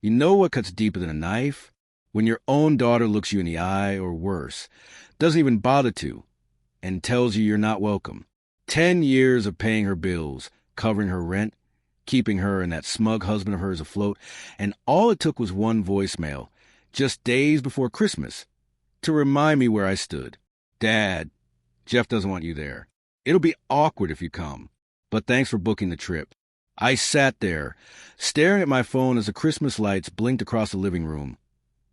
You know what cuts deeper than a knife? When your own daughter looks you in the eye, or worse, doesn't even bother to, and tells you you're not welcome. 10 years of paying her bills, covering her rent, keeping her and that smug husband of hers afloat, and all it took was one voicemail, just days before Christmas, to remind me where I stood. Dad, Jeff doesn't want you there. It'll be awkward if you come, but thanks for booking the trip. I sat there, staring at my phone as the Christmas lights blinked across the living room,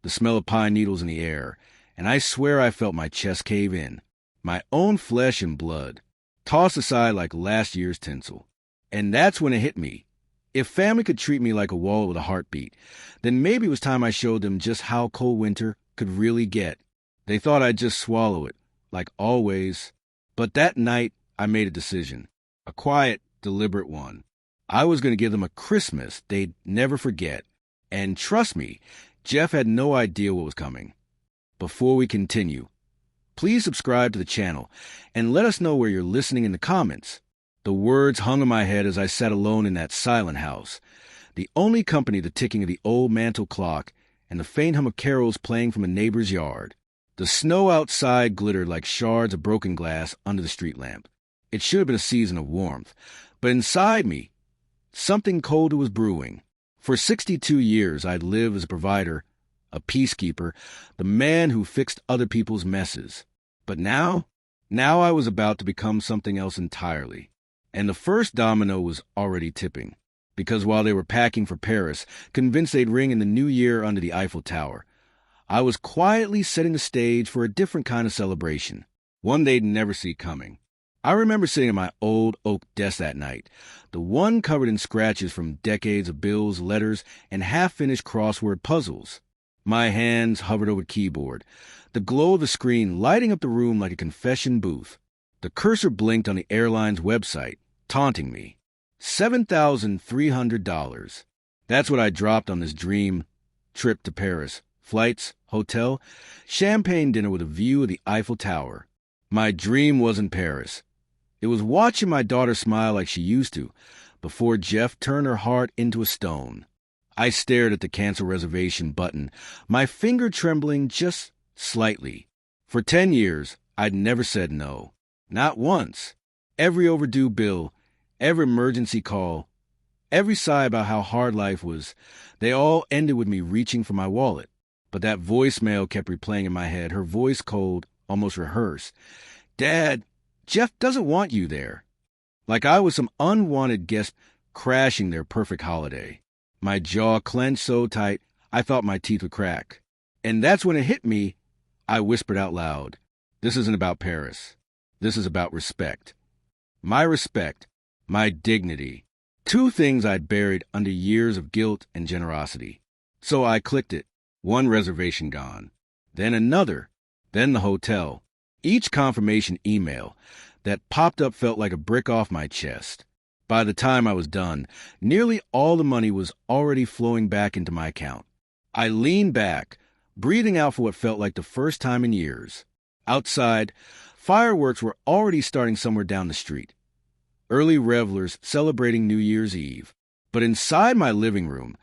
the smell of pine needles in the air, and I swear I felt my chest cave in, my own flesh and blood, tossed aside like last year's tinsel. And that's when it hit me. If family could treat me like a wall with a heartbeat, then maybe it was time I showed them just how cold winter could really get. They thought I'd just swallow it, like always. But that night, I made a decision. A quiet, deliberate one. I was going to give them a Christmas they'd never forget. And trust me, Jeff had no idea what was coming. Before we continue, please subscribe to the channel and let us know where you're listening in the comments. The words hung in my head as I sat alone in that silent house, the only company the ticking of the old mantel clock and the faint hum of carols playing from a neighbor's yard. The snow outside glittered like shards of broken glass under the street lamp. It should have been a season of warmth, but inside me, something colder was brewing. For 62 years, I'd lived as a provider, a peacekeeper, the man who fixed other people's messes. But now I was about to become something else entirely. And the first domino was already tipping, because while they were packing for Paris, convinced they'd ring in the new year under the Eiffel Tower, I was quietly setting the stage for a different kind of celebration, one they'd never see coming. I remember sitting at my old oak desk that night, the one covered in scratches from decades of bills, letters, and half-finished crossword puzzles. My hands hovered over the keyboard, the glow of the screen lighting up the room like a confession booth. The cursor blinked on the airline's website, taunting me. $7,300. That's what I dropped on this dream trip to Paris. Flights, hotel, champagne dinner with a view of the Eiffel Tower. My dream wasn't Paris. It was watching my daughter smile like she used to, before Jeff turned her heart into a stone. I stared at the cancel reservation button, my finger trembling just slightly. For 10 years, I'd never said no. Not once. Every overdue bill, every emergency call, every sigh about how hard life was, they all ended with me reaching for my wallet. But that voicemail kept replaying in my head, her voice cold, almost rehearsed. Dad, Jeff doesn't want you there. Like I was some unwanted guest crashing their perfect holiday. My jaw clenched so tight, I thought my teeth would crack. And that's when it hit me. I whispered out loud, this isn't about Paris. This is about respect. My respect, my dignity. Two things I'd buried under years of guilt and generosity. So I clicked it. One reservation gone. Then another. Then the hotel. Each confirmation email that popped up felt like a brick off my chest. By the time I was done, nearly all the money was already flowing back into my account. I leaned back, breathing out for what felt like the first time in years. Outside, fireworks were already starting somewhere down the street. Early revelers celebrating New Year's Eve. But inside my living room,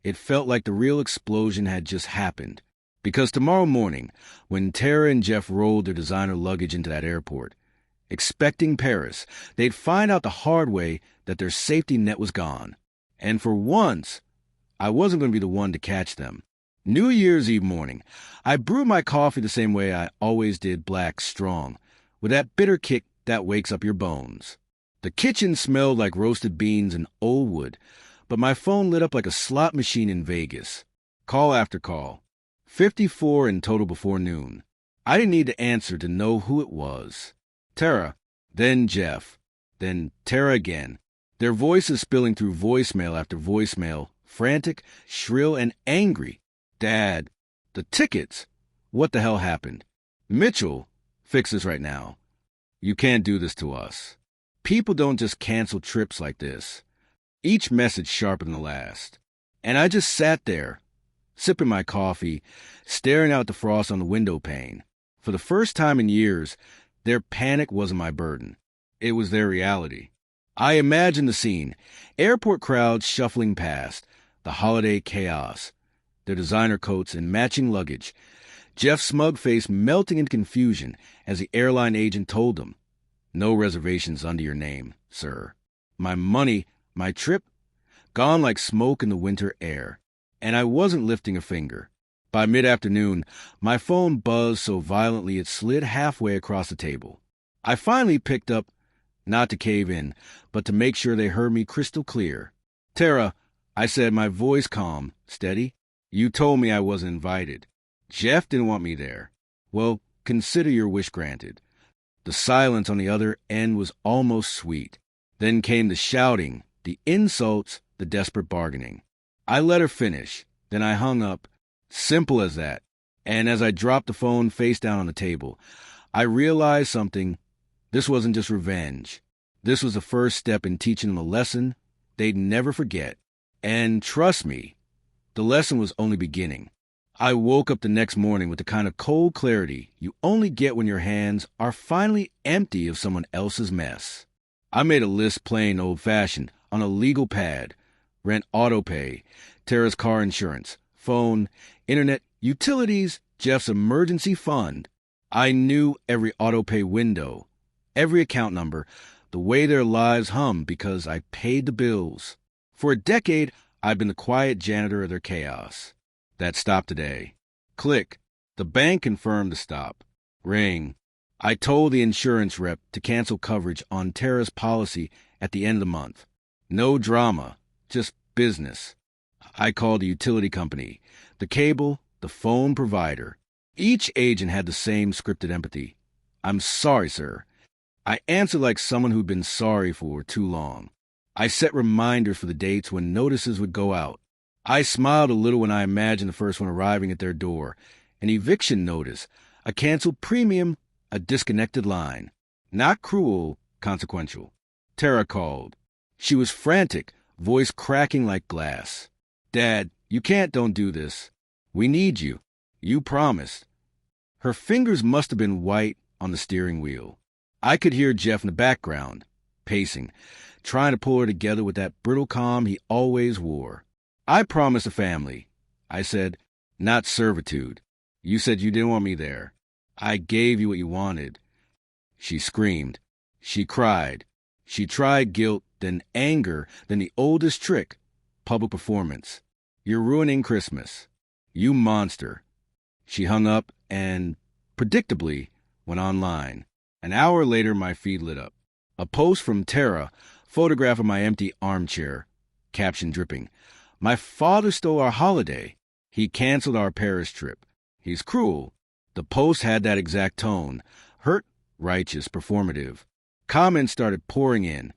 it felt like the real explosion had just happened. Because tomorrow morning, when Tara and Jeff rolled their designer luggage into that airport, expecting Paris, they'd find out the hard way that their safety net was gone. And for once, I wasn't going to be the one to catch them. New Year's Eve morning, I brewed my coffee the same way I always did, black, strong, with that bitter kick that wakes up your bones. The kitchen smelled like roasted beans and old wood, but my phone lit up like a slot machine in Vegas. Call after call. 54 in total before noon. I didn't need to answer to know who it was. Tara, then Jeff, then Tara again. Their voices spilling through voicemail after voicemail, frantic, shrill, and angry. Dad, the tickets. What the hell happened? Mitchell, fix this right now. You can't do this to us. People don't just cancel trips like this. Each message sharper than the last. And I just sat there, sipping my coffee, staring out the frost on the window pane. For the first time in years, their panic wasn't my burden. It was their reality. I imagined the scene. Airport crowds shuffling past, the holiday chaos, their designer coats and matching luggage. Jeff's smug face melting in confusion as the airline agent told him, "No reservations under your name, sir." My money, my trip, gone like smoke in the winter air. And I wasn't lifting a finger. By mid-afternoon, my phone buzzed so violently it slid halfway across the table. I finally picked up, not to cave in, but to make sure they heard me crystal clear. "Tara," I said, my voice calm, steady, "you told me I wasn't invited. Jeff didn't want me there. Well, consider your wish granted." The silence on the other end was almost sweet. Then came the shouting, the insults, the desperate bargaining. I let her finish. Then I hung up. Simple as that. And as I dropped the phone face down on the table, I realized something. This wasn't just revenge. This was the first step in teaching them a lesson they'd never forget. And trust me, the lesson was only beginning. I woke up the next morning with the kind of cold clarity you only get when your hands are finally empty of someone else's mess. I made a list plain old-fashioned on a legal pad. Rent, auto pay, Tara's car insurance, phone, internet, utilities, Jeff's emergency fund. I knew every auto pay window, every account number, the way their lives hum because I paid the bills. For a decade, I've been the quiet janitor of their chaos. That stopped today. Click. The bank confirmed the stop. Ring. I told the insurance rep to cancel coverage on Tara's policy at the end of the month. No drama, just business. I called the utility company, the cable, the phone provider. Each agent had the same scripted empathy. "I'm sorry, sir." I answered like someone who'd been sorry for too long. I set reminders for the dates when notices would go out. I smiled a little when I imagined the first one arriving at their door. An eviction notice, a canceled premium, a disconnected line. Not cruel, consequential. Tara called. She was frantic, voice cracking like glass. "Dad, you don't do this. We need you. You promised." Her fingers must have been white on the steering wheel. I could hear Jeff in the background, pacing, trying to pull her together with that brittle calm he always wore. "I promised a family," I said, "not servitude. You said you didn't want me there. I gave you what you wanted." She screamed. She cried. She tried guilt, then anger, then the oldest trick, public performance. "You're ruining Christmas. You monster." She hung up and, predictably, went online. An hour later, my feed lit up. A post from Tara, photograph of my empty armchair, caption dripping, "My father stole our holiday. He canceled our Paris trip. He's cruel." The post had that exact tone, hurt, righteous, performative. Comments started pouring in.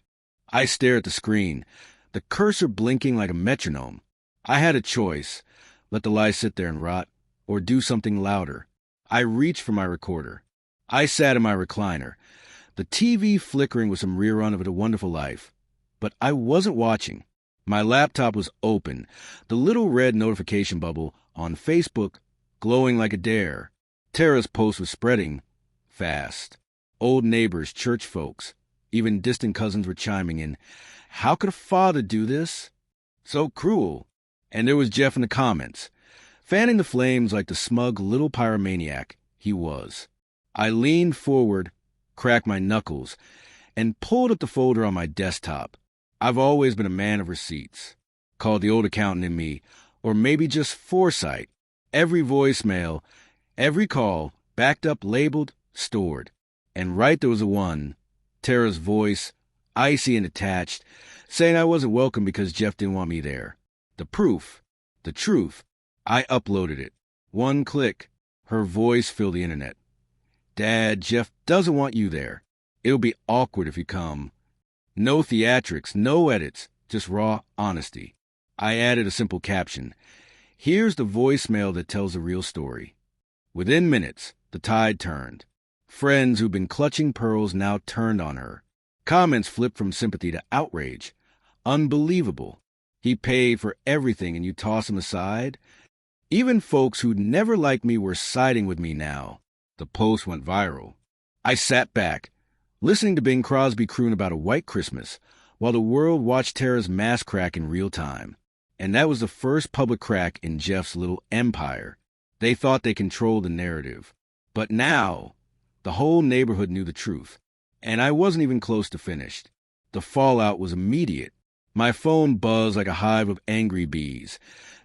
I stared at the screen, the cursor blinking like a metronome. I had a choice, let the lie sit there and rot, or do something louder. I reached for my recorder. I sat in my recliner, the TV flickering with some rerun of It a Wonderful Life. But I wasn't watching. My laptop was open, the little red notification bubble on Facebook glowing like a dare. Tara's post was spreading fast. Old neighbors, church folks, even distant cousins were chiming in. How could a father do this? So cruel. And there was Jeff in the comments, fanning the flames like the smug little pyromaniac he was. I leaned forward, cracked my knuckles, and pulled up the folder on my desktop. I've always been a man of receipts. Called the old accountant in me, or maybe just foresight. Every voicemail, every call, backed up, labeled, stored. And right there was a one, Tara's voice, icy and attached, saying I wasn't welcome because Jeff didn't want me there. The proof, the truth. I uploaded it. One click, her voice filled the internet. "Dad, Jeff doesn't want you there. It'll be awkward if you come. No theatrics, no edits, just raw honesty." I added a simple caption. "Here's the voicemail that tells the real story." Within minutes, the tide turned. Friends who'd been clutching pearls now turned on her. Comments flipped from sympathy to outrage. Unbelievable. He paid for everything and you toss him aside? Even folks who'd never liked me were siding with me now. The post went viral. I sat back, listening to Bing Crosby croon about a white Christmas, while the world watched Tara's mask crack in real time. And that was the first public crack in Jeff's little empire. They thought they controlled the narrative. But now, the whole neighborhood knew the truth. And I wasn't even close to finished. The fallout was immediate. My phone buzzed like a hive of angry bees.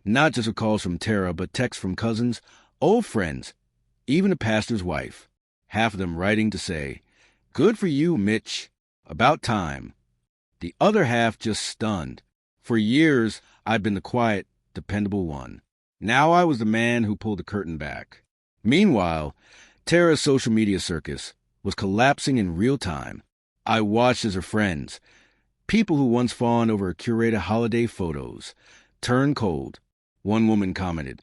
Not just with calls from Tara, but texts from cousins, old friends, even the pastor's wife. Half of them writing to say, "Good for you, Mitch. About time." The other half just stunned. For years, I'd been the quiet, dependable one. Now I was the man who pulled the curtain back. Meanwhile, Tara's social media circus was collapsing in real time. I watched as her friends, people who once fawned over curated holiday photos, turned cold. One woman commented,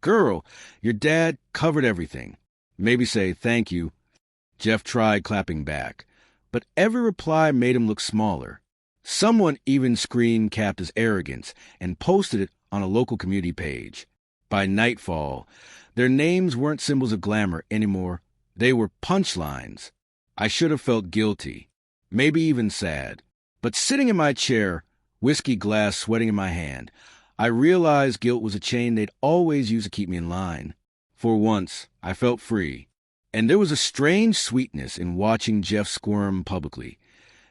"Girl, your dad covered everything." Maybe say, "Thank you." Jeff tried clapping back, but every reply made him look smaller. Someone even screen capped his arrogance and posted it on a local community page. By nightfall, their names weren't symbols of glamour anymore. They were punchlines. I should have felt guilty, maybe even sad. But sitting in my chair, whiskey glass sweating in my hand, I realized guilt was a chain they'd always used to keep me in line. For once, I felt free. And there was a strange sweetness in watching Jeff squirm publicly,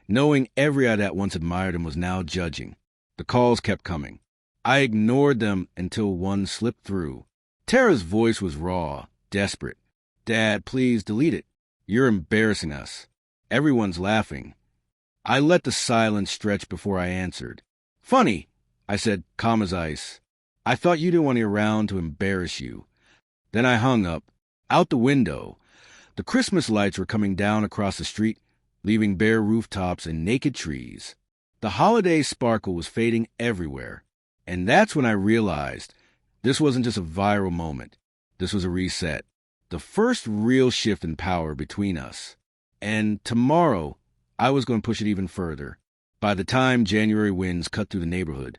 knowing every eye that once admired him was now judging. The calls kept coming. I ignored them until one slipped through. Tara's voice was raw, desperate. "Dad, please delete it. You're embarrassing us. Everyone's laughing." I let the silence stretch before I answered. "Funny," I said, calm as ice. "I thought you didn't want me around to embarrass you." Then I hung up. Out the window, the Christmas lights were coming down across the street, leaving bare rooftops and naked trees. The holiday sparkle was fading everywhere. And that's when I realized this wasn't just a viral moment. This was a reset. The first real shift in power between us. And tomorrow, I was going to push it even further. By the time January winds cut through the neighborhood,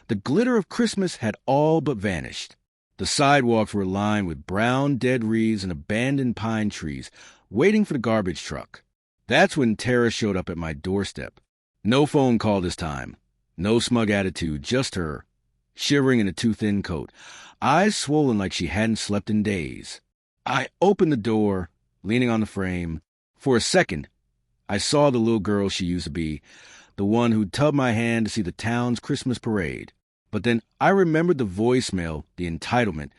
the glitter of Christmas had all but vanished. The sidewalks were lined with brown dead leaves and abandoned pine trees, waiting for the garbage truck. That's when Tara showed up at my doorstep. No phone call this time. No smug attitude, just her, shivering in a too-thin coat, eyes swollen like she hadn't slept in days. I opened the door, leaning on the frame. For a second, I saw the little girl she used to be, the one who'd tug my hand to see the town's Christmas parade. But then I remembered the voicemail, the entitlement,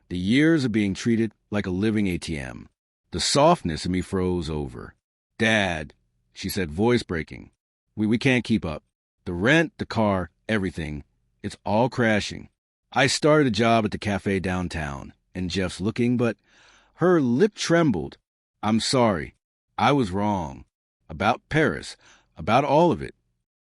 the years of being treated like a living ATM. The softness in me froze over. "Dad," she said, voice breaking. We can't keep up. The rent, the car, everything. It's all crashing." I started a job at the cafe downtown, and Jeff's looking, but her lip trembled. "I'm sorry. I was wrong. About Paris. About all of it."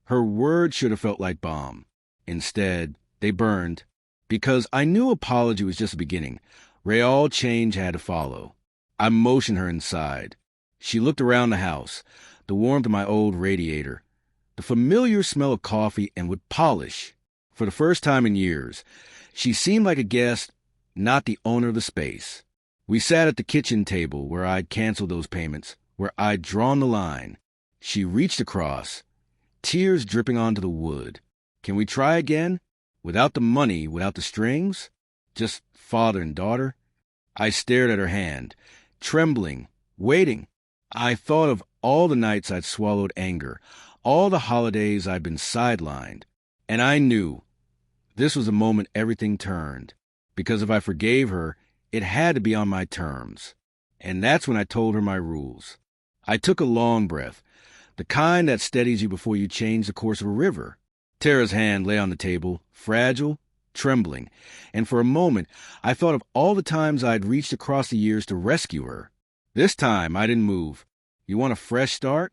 Her words should have felt like balm. Instead, they burned. Because I knew apology was just the beginning. Real change had to follow. I motioned her inside. She looked around the house, the warmth of my old radiator, the familiar smell of coffee and wood polish. For the first time in years, she seemed like a guest, not the owner of the space. We sat at the kitchen table where I'd canceled those payments, where I'd drawn the line. She reached across, tears dripping onto the wood. "Can we try again? Without the money, without the strings? Just father and daughter?" I stared at her hand, trembling, waiting. I thought of all the nights I'd swallowed anger, all the holidays I'd been sidelined. And I knew this was the moment everything turned. Because if I forgave her, it had to be on my terms. And that's when I told her my rules. I took a long breath, the kind that steadies you before you change the course of a river. Tara's hand lay on the table, fragile, trembling, and for a moment I thought of all the times I'd reached across the years to rescue her. This time I didn't move. "You want a fresh start?"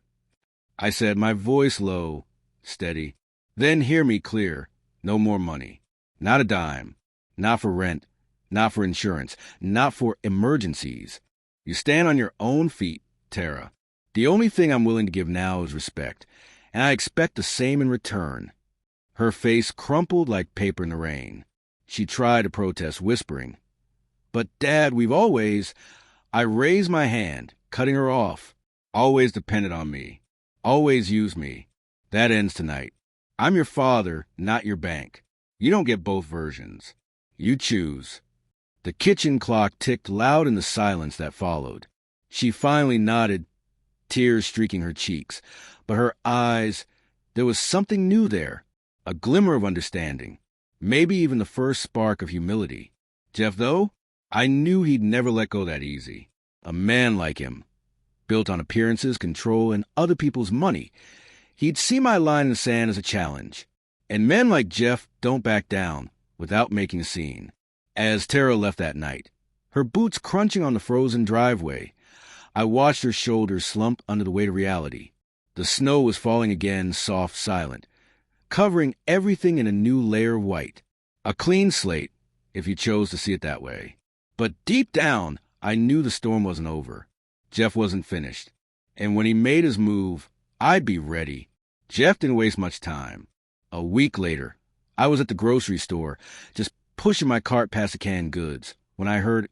I said, my voice low, steady. "Then hear me clear. No more money. Not a dime. Not for rent. Not for insurance. Not for emergencies. You stand on your own feet, Tara. The only thing I'm willing to give now is respect, and I expect the same in return." Her face crumpled like paper in the rain. She tried to protest, whispering, "But, Dad, we've always—" I raised my hand, cutting her off. "Always depended on me. Always used me. That ends tonight. I'm your father, not your bank. You don't get both versions. You choose. The kitchen clock ticked loud in the silence that followed. She finally nodded, tears streaking her cheeks. But her eyes, there was something new there, a glimmer of understanding, maybe even the first spark of humility. Jeff, though, I knew he'd never let go that easy. A man like him, built on appearances, control, and other people's money. He'd see my line in the sand as a challenge. And men like Jeff don't back down without making a scene. As Tara left that night, her boots crunching on the frozen driveway, I watched her shoulders slump under the weight of reality. The snow was falling again, soft, silent, covering everything in a new layer of white. A clean slate, if you chose to see it that way. But deep down, I knew the storm wasn't over. Jeff wasn't finished. And when he made his move, I'd be ready. Jeff didn't waste much time. A week later, I was at the grocery store, just pushing my cart past the canned goods, when I heard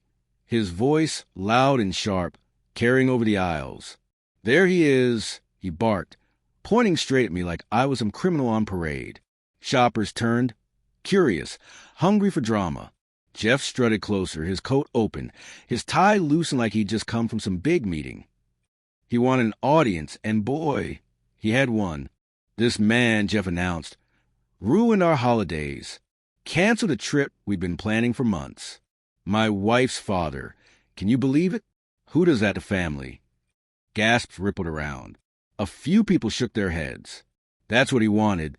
his voice, loud and sharp, carrying over the aisles. "There he is," he barked, pointing straight at me like I was some criminal on parade. Shoppers turned, curious, hungry for drama. Jeff strutted closer, his coat open, his tie loosened like he'd just come from some big meeting. He wanted an audience, and boy, he had one. This man, Jeff announced, ruined our holidays, canceled a trip we'd been planning for months. My wife's father. Can you believe it? Who does that to family? Gasps rippled around. A few people shook their heads. That's what he wanted.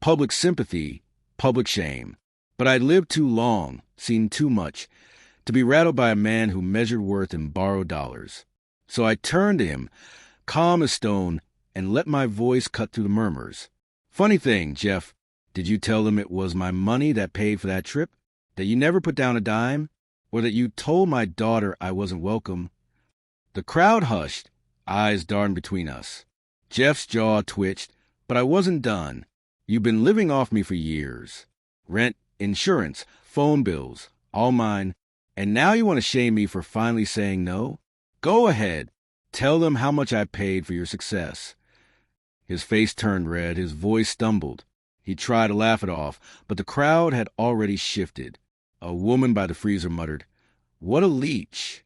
Public sympathy, public shame. But I'd lived too long, seen too much, to be rattled by a man who measured worth in borrowed dollars. So I turned to him, calm as stone, and let my voice cut through the murmurs. "Funny thing, Jeff, did you tell them it was my money that paid for that trip? That you never put down a dime? Or that you told my daughter I wasn't welcome?" The crowd hushed, eyes darting between us. Jeff's jaw twitched, but I wasn't done. "You've been living off me for years. Rent, insurance, phone bills, all mine. And now you want to shame me for finally saying no? Go ahead. Tell them how much I paid for your success." His face turned red, his voice stumbled. He tried to laugh it off, but the crowd had already shifted. A woman by the freezer muttered, "What a leech."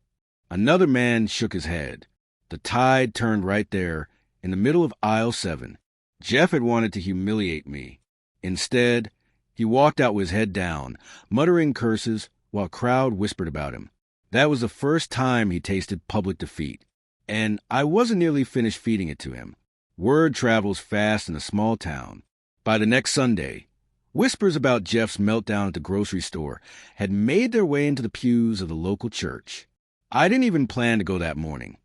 Another man shook his head. The tide turned right there, in the middle of aisle 7. Jeff had wanted to humiliate me. Instead, he walked out with his head down, muttering curses while a crowd whispered about him. That was the first time he tasted public defeat, and I wasn't nearly finished feeding it to him. Word travels fast in a small town. By the next Sunday, whispers about Jeff's meltdown at the grocery store had made their way into the pews of the local church. I didn't even plan to go that morning.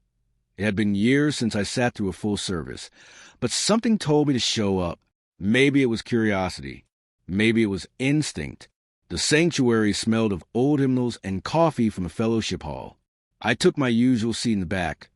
It had been years since I sat through a full service, but something told me to show up. Maybe it was curiosity. Maybe it was instinct. The sanctuary smelled of old hymnals and coffee from the fellowship hall. I took my usual seat in the back,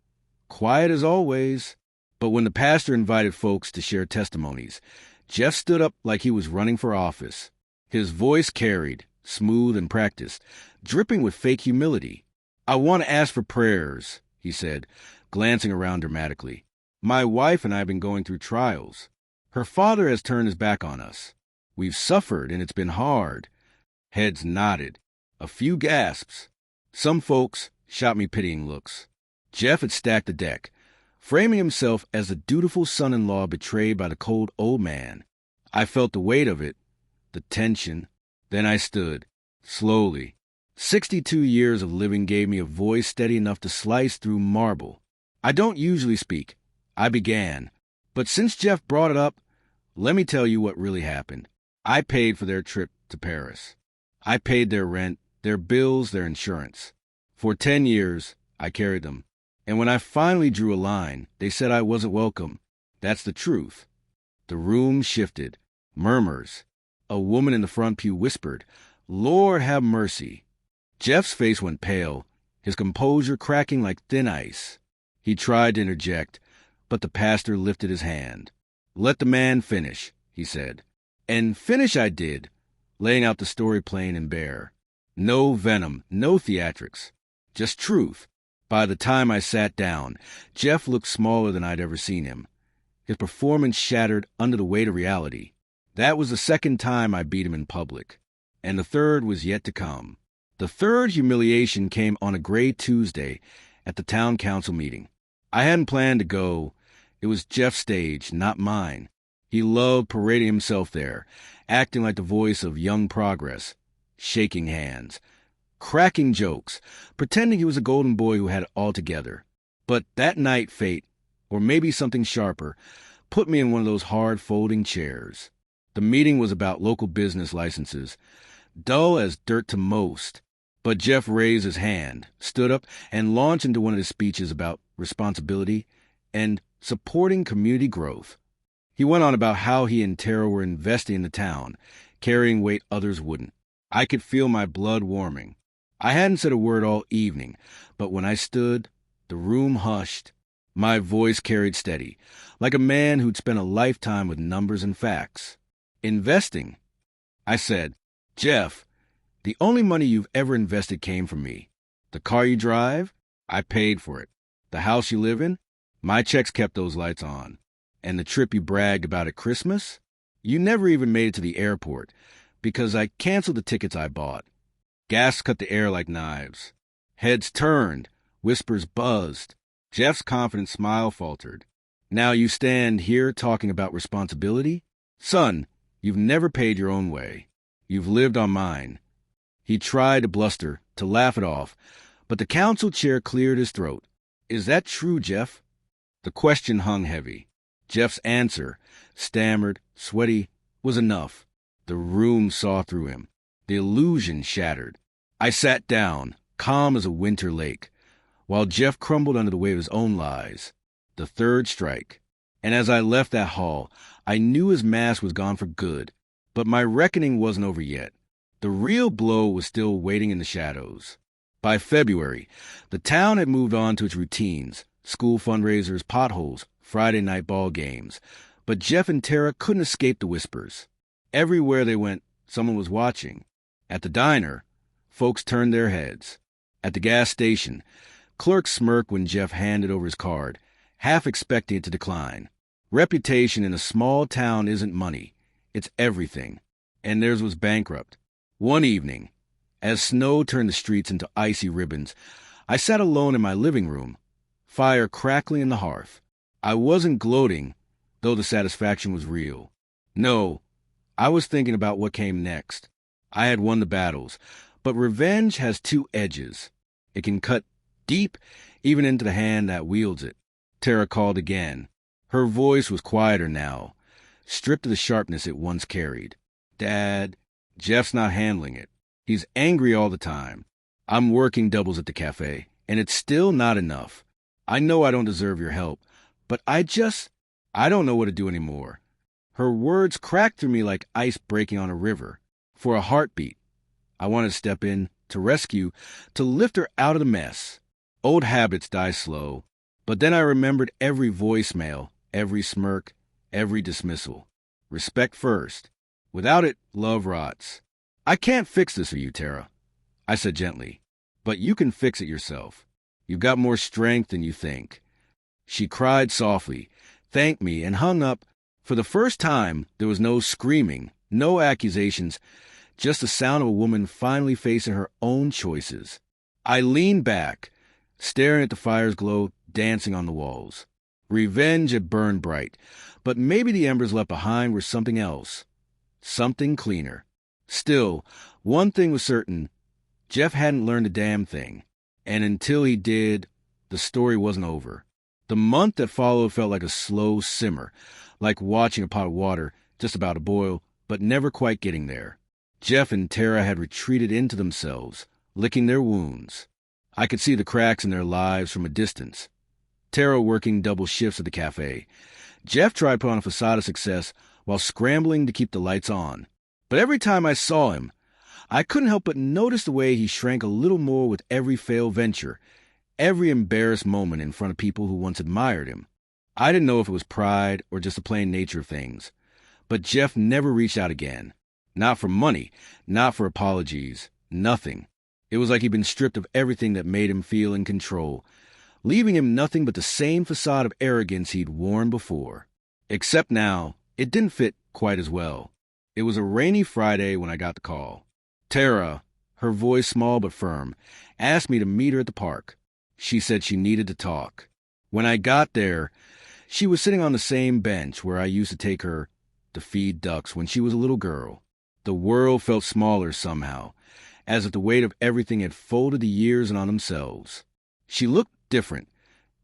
quiet as always. But when the pastor invited folks to share testimonies, Jeff stood up like he was running for office. His voice carried, smooth and practiced, dripping with fake humility. "I want to ask for prayers," he said, glancing around dramatically. "My wife and I have been going through trials. Her father has turned his back on us. We've suffered, and it's been hard." Heads nodded. A few gasps. Some folks shot me pitying looks. Jeff had stacked the deck, framing himself as the dutiful son-in-law betrayed by the cold old man. I felt the weight of it, the tension. Then I stood, slowly. 62 years of living gave me a voice steady enough to slice through marble. "I don't usually speak," I began, "but since Jeff brought it up, let me tell you what really happened. I paid for their trip to Paris. I paid their rent, their bills, their insurance. For 10 years, I carried them. And when I finally drew a line, they said I wasn't welcome. That's the truth." The room shifted. Murmurs. A woman in the front pew whispered, "Lord have mercy." Jeff's face went pale, his composure cracking like thin ice. He tried to interject, but the pastor lifted his hand. "Let the man finish," he said. And finish I did, laying out the story plain and bare. No venom, no theatrics, just truth. By the time I sat down, Jeff looked smaller than I'd ever seen him. His performance shattered under the weight of reality. That was the second time I beat him in public, and the third was yet to come. The third humiliation came on a gray Tuesday at the town council meeting. I hadn't planned to go. It was Jeff's stage, not mine. He loved parading himself there, acting like the voice of young progress, shaking hands, cracking jokes, pretending he was a golden boy who had it all together. But that night fate, or maybe something sharper, put me in one of those hard folding chairs. The meeting was about local business licenses, dull as dirt to most. But Jeff raised his hand, stood up, and launched into one of his speeches about responsibility and supporting community growth. He went on about how he and Tara were investing in the town, carrying weight others wouldn't. I could feel my blood warming. I hadn't said a word all evening, but when I stood, the room hushed. My voice carried steady, like a man who'd spent a lifetime with numbers and facts. Investing? I said, Jeff, the only money you've ever invested came from me. The car you drive? I paid for it. The house you live in? My checks kept those lights on. And the trip you bragged about at Christmas? You never even made it to the airport, because I canceled the tickets I bought. Gas cut the air like knives. Heads turned. Whispers buzzed. Jeff's confident smile faltered. Now you stand here talking about responsibility? Son, you've never paid your own way. You've lived on mine. He tried to bluster, to laugh it off, but the council chair cleared his throat. Is that true, Jeff? The question hung heavy. Jeff's answer, stammered, sweaty, was enough. The room saw through him. The illusion shattered. I sat down, calm as a winter lake, while Jeff crumbled under the weight of his own lies. The third strike. And as I left that hall, I knew his mask was gone for good. But my reckoning wasn't over yet. The real blow was still waiting in the shadows. By February, the town had moved on to its routines, school fundraisers, potholes, Friday night ball games. But Jeff and Tara couldn't escape the whispers. Everywhere they went, someone was watching. At the diner, folks turned their heads. At the gas station, clerks smirked when Jeff handed over his card, half expecting it to decline. Reputation in a small town isn't money. It's everything. And theirs was bankrupt. One evening, as snow turned the streets into icy ribbons, I sat alone in my living room, fire crackling in the hearth. I wasn't gloating, though the satisfaction was real. No, I was thinking about what came next. I had won the battles, but revenge has two edges. It can cut deep, even into the hand that wields it. Tara called again. Her voice was quieter now, stripped of the sharpness it once carried. Dad, Jeff's not handling it. He's angry all the time. I'm working doubles at the cafe, and it's still not enough. I know I don't deserve your help, but I don't know what to do anymore. Her words cracked through me like ice breaking on a river. For a heartbeat, I wanted to step in, to rescue, to lift her out of the mess. Old habits die slow, but then I remembered every voicemail, every smirk, every dismissal. Respect first. Without it, love rots. I can't fix this for you, Tara, I said gently, but you can fix it yourself. You've got more strength than you think. She cried softly, thanked me, and hung up. For the first time, there was no screaming, no accusations, just the sound of a woman finally facing her own choices. I leaned back, staring at the fire's glow dancing on the walls. Revenge had burned bright, but maybe the embers left behind were something else. Something cleaner. Still, one thing was certain. Jeff hadn't learned a damn thing. And until he did, the story wasn't over. The month that followed felt like a slow simmer, like watching a pot of water just about to boil, but never quite getting there. Jeff and Tara had retreated into themselves, licking their wounds. I could see the cracks in their lives from a distance. Tara working double shifts at the cafe. Jeff tried to put on a facade of success while scrambling to keep the lights on. But every time I saw him, I couldn't help but notice the way he shrank a little more with every failed venture, every embarrassed moment in front of people who once admired him. I didn't know if it was pride or just the plain nature of things. But Jeff never reached out again. Not for money, not for apologies, nothing. It was like he'd been stripped of everything that made him feel in control, leaving him nothing but the same facade of arrogance he'd worn before. Except now, it didn't fit quite as well. It was a rainy Friday when I got the call. Tara, her voice small but firm, asked me to meet her at the park. She said she needed to talk. When I got there, she was sitting on the same bench where I used to take her to feed ducks when she was a little girl. The world felt smaller somehow, as if the weight of everything had folded the years in on themselves. She looked different,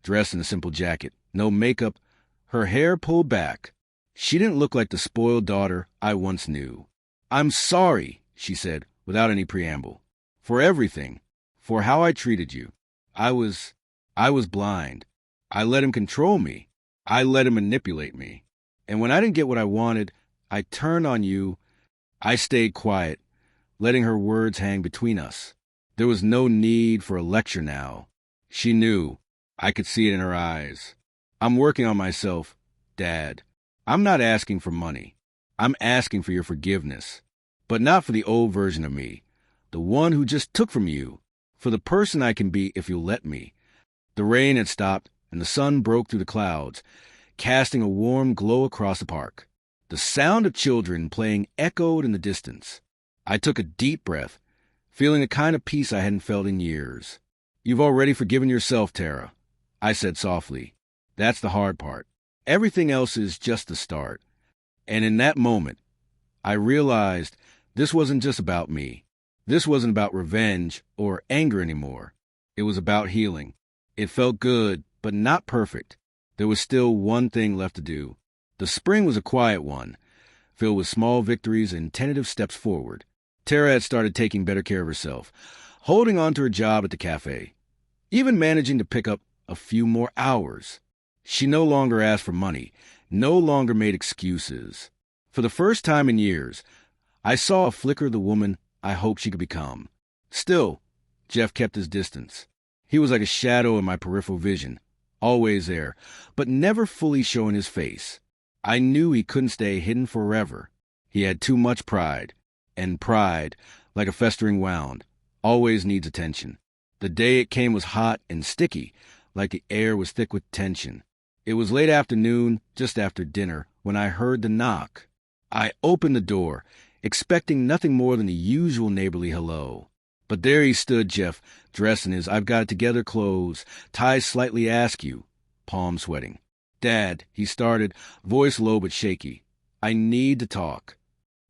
dressed in a simple jacket, no makeup, her hair pulled back. She didn't look like the spoiled daughter I once knew. "I'm sorry," she said, without any preamble, "for everything, for how I treated you. I was blind. I let him control me. I let him manipulate me. And when I didn't get what I wanted, I turned on you." I stayed quiet, letting her words hang between us. There was no need for a lecture now. She knew. I could see it in her eyes. "I'm working on myself, Dad. I'm not asking for money. I'm asking for your forgiveness. But not for the old version of me, the one who just took from you, for the person I can be if you'll let me." The rain had stopped, and the sun broke through the clouds, casting a warm glow across the park. The sound of children playing echoed in the distance. I took a deep breath, feeling the kind of peace I hadn't felt in years. "You've already forgiven yourself, Tara," I said softly. "That's the hard part. Everything else is just the start." And in that moment, I realized this wasn't just about me. This wasn't about revenge or anger anymore. It was about healing. It felt good, but not perfect. There was still one thing left to do. The spring was a quiet one, filled with small victories and tentative steps forward. Tara had started taking better care of herself, holding on to her job at the cafe, even managing to pick up a few more hours. She no longer asked for money, no longer made excuses. For the first time in years, I saw a flicker of the woman I hoped she could become. Still, Jeff kept his distance. He was like a shadow in my peripheral vision, always there, but never fully showing his face. I knew he couldn't stay hidden forever. He had too much pride, and pride, like a festering wound, always needs attention. The day it came was hot and sticky, like the air was thick with tension. It was late afternoon, just after dinner, when I heard the knock. I opened the door, expecting nothing more than the usual neighborly hello. But there he stood, Jeff, dressed in his I've got it together clothes, ties slightly askew, palms sweating. "Dad," he started, voice low but shaky. "I need to talk."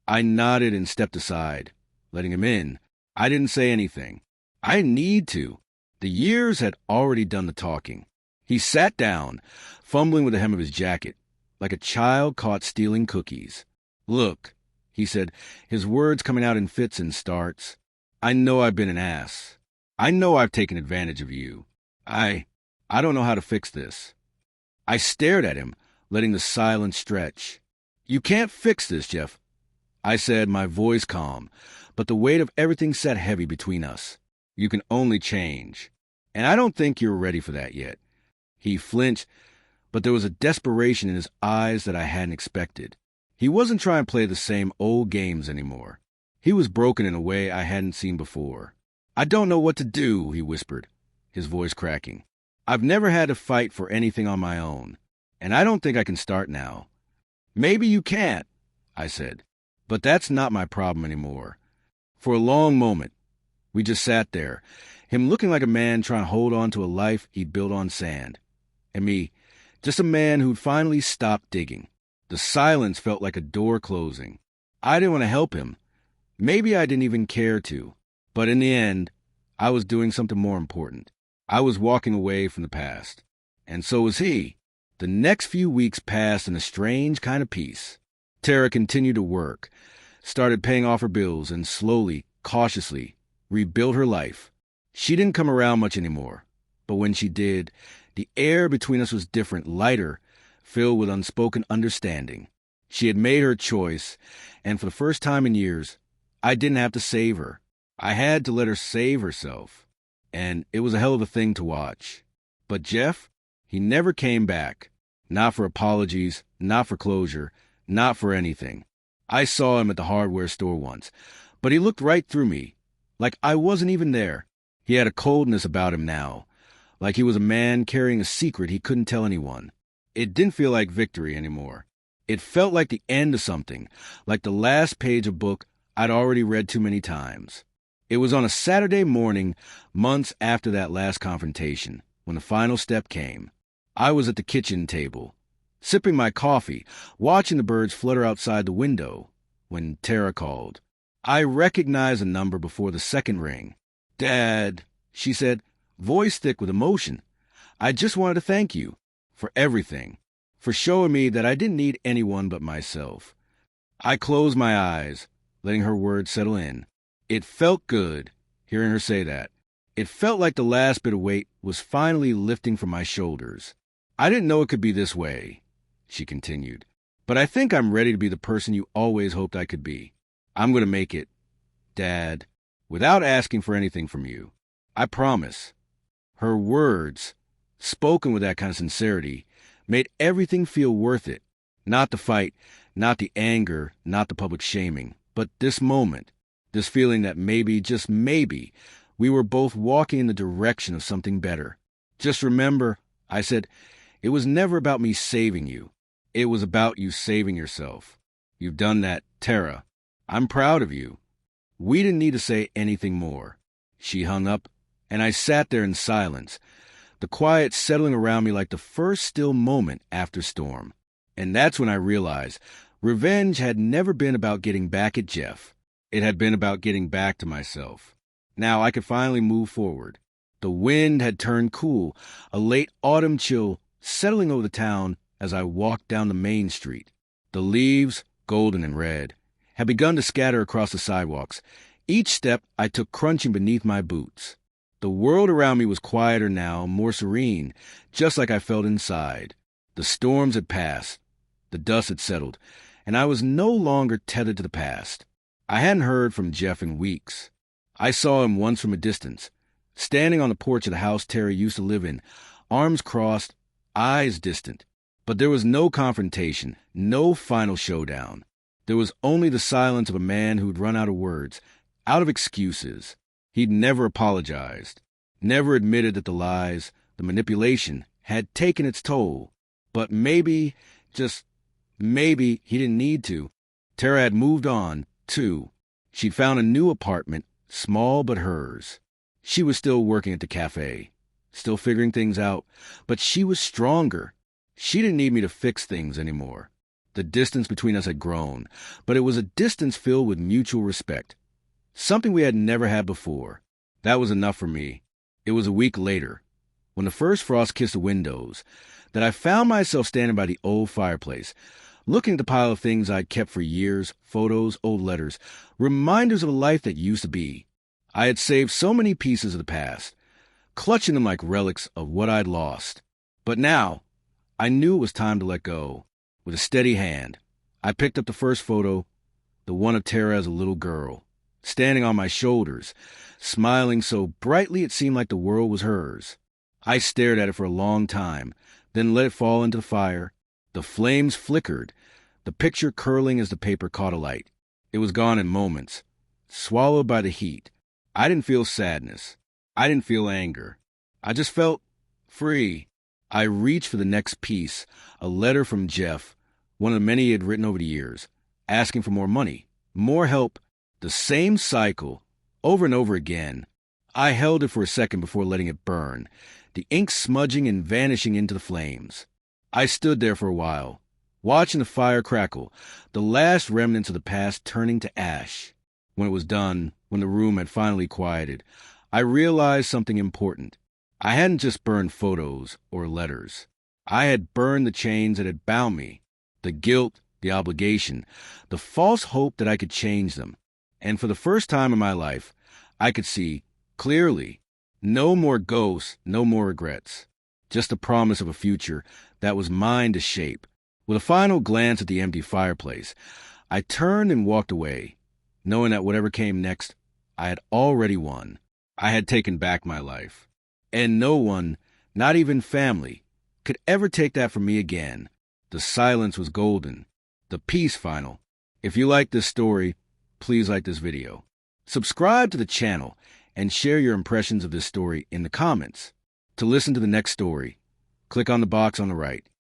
I nodded and stepped aside, letting him in. I didn't say anything. I didn't need to. The years had already done the talking. He sat down, fumbling with the hem of his jacket, like a child caught stealing cookies. "Look," he said, his words coming out in fits and starts. "I know I've been an ass. I know I've taken advantage of you. I don't know how to fix this." I stared at him, letting the silence stretch. "You can't fix this, Jeff," I said, my voice calm, but the weight of everything sat heavy between us. "You can only change. And I don't think you're ready for that yet." He flinched, but there was a desperation in his eyes that I hadn't expected. He wasn't trying to play the same old games anymore. He was broken in a way I hadn't seen before. "I don't know what to do," he whispered, his voice cracking. "I've never had to fight for anything on my own, and I don't think I can start now." "Maybe you can't," I said, "but that's not my problem anymore." For a long moment, we just sat there, him looking like a man trying to hold on to a life he'd built on sand, and me, just a man who'd finally stopped digging. The silence felt like a door closing. I didn't want to help him. Maybe I didn't even care to. But in the end, I was doing something more important. I was walking away from the past. And so was he. The next few weeks passed in a strange kind of peace. Tara continued to work, started paying off her bills, and slowly, cautiously, rebuilt her life. She didn't come around much anymore. But when she did, the air between us was different, lighter, filled with unspoken understanding. She had made her choice, and for the first time in years, I didn't have to save her. I had to let her save herself. And it was a hell of a thing to watch. But Jeff, he never came back. Not for apologies, not for closure, not for anything. I saw him at the hardware store once, but he looked right through me, like I wasn't even there. He had a coldness about him now, like he was a man carrying a secret he couldn't tell anyone. It didn't feel like victory anymore. It felt like the end of something, like the last page of a book I'd already read too many times. It was on a Saturday morning, months after that last confrontation, when the final step came. I was at the kitchen table, sipping my coffee, watching the birds flutter outside the window, when Tara called. I recognized the number before the second ring. "Dad," she said, voice thick with emotion. "I just wanted to thank you for everything, for showing me that I didn't need anyone but myself." I closed my eyes, letting her words settle in. It felt good, hearing her say that. It felt like the last bit of weight was finally lifting from my shoulders. "I didn't know it could be this way," she continued, "but I think I'm ready to be the person you always hoped I could be. I'm going to make it, Dad, without asking for anything from you. I promise." Her words, spoken with that kind of sincerity, made everything feel worth it. Not the fight, not the anger, not the public shaming, but this moment, this feeling that maybe, just maybe, we were both walking in the direction of something better. "Just remember," I said, "it was never about me saving you. It was about you saving yourself. You've done that, Tara. I'm proud of you." We didn't need to say anything more. She hung up, and I sat there in silence, the quiet settling around me like the first still moment after storm. And that's when I realized revenge had never been about getting back at Jeff. It had been about getting back to myself. Now I could finally move forward. The wind had turned cool, a late autumn chill settling over the town as I walked down the main street. The leaves, golden and red, had begun to scatter across the sidewalks. Each step I took crunching beneath my boots. The world around me was quieter now, more serene, just like I felt inside. The storms had passed, the dust had settled, and I was no longer tethered to the past. I hadn't heard from Jeff in weeks. I saw him once from a distance, standing on the porch of the house Terry used to live in, arms crossed, eyes distant. But there was no confrontation, no final showdown. There was only the silence of a man who'd run out of words, out of excuses. He'd never apologized, never admitted that the lies, the manipulation, had taken its toll. But maybe, just maybe, he didn't need to. Tara had moved on, too. She'd found a new apartment, small but hers. She was still working at the cafe, still figuring things out, but she was stronger. She didn't need me to fix things anymore. The distance between us had grown, but it was a distance filled with mutual respect. Something we had never had before. That was enough for me. It was a week later, when the first frost kissed the windows, that I found myself standing by the old fireplace, looking at the pile of things I'd kept for years, photos, old letters, reminders of a life that used to be. I had saved so many pieces of the past, clutching them like relics of what I'd lost. But now, I knew it was time to let go. With a steady hand, I picked up the first photo, the one of Tara as a little girl, standing on my shoulders, smiling so brightly it seemed like the world was hers. I stared at it for a long time, then let it fall into the fire. The flames flickered, the picture curling as the paper caught alight. It was gone in moments, swallowed by the heat. I didn't feel sadness. I didn't feel anger. I just felt free. I reached for the next piece, a letter from Jeff, one of the many he had written over the years, asking for more money, more help, the same cycle, over and over again. I held it for a second before letting it burn, the ink smudging and vanishing into the flames. I stood there for a while, watching the fire crackle, the last remnants of the past turning to ash. When it was done, when the room had finally quieted, I realized something important. I hadn't just burned photos or letters. I had burned the chains that had bound me, the guilt, the obligation, the false hope that I could change them. And for the first time in my life, I could see, clearly, no more ghosts, no more regrets, just the promise of a future that was mine to shape. With a final glance at the empty fireplace, I turned and walked away, knowing that whatever came next, I had already won. I had taken back my life. And no one, not even family, could ever take that from me again. The silence was golden. The peace final. If you like this story, please like this video. Subscribe to the channel and share your impressions of this story in the comments. To listen to the next story, click on the box on the right.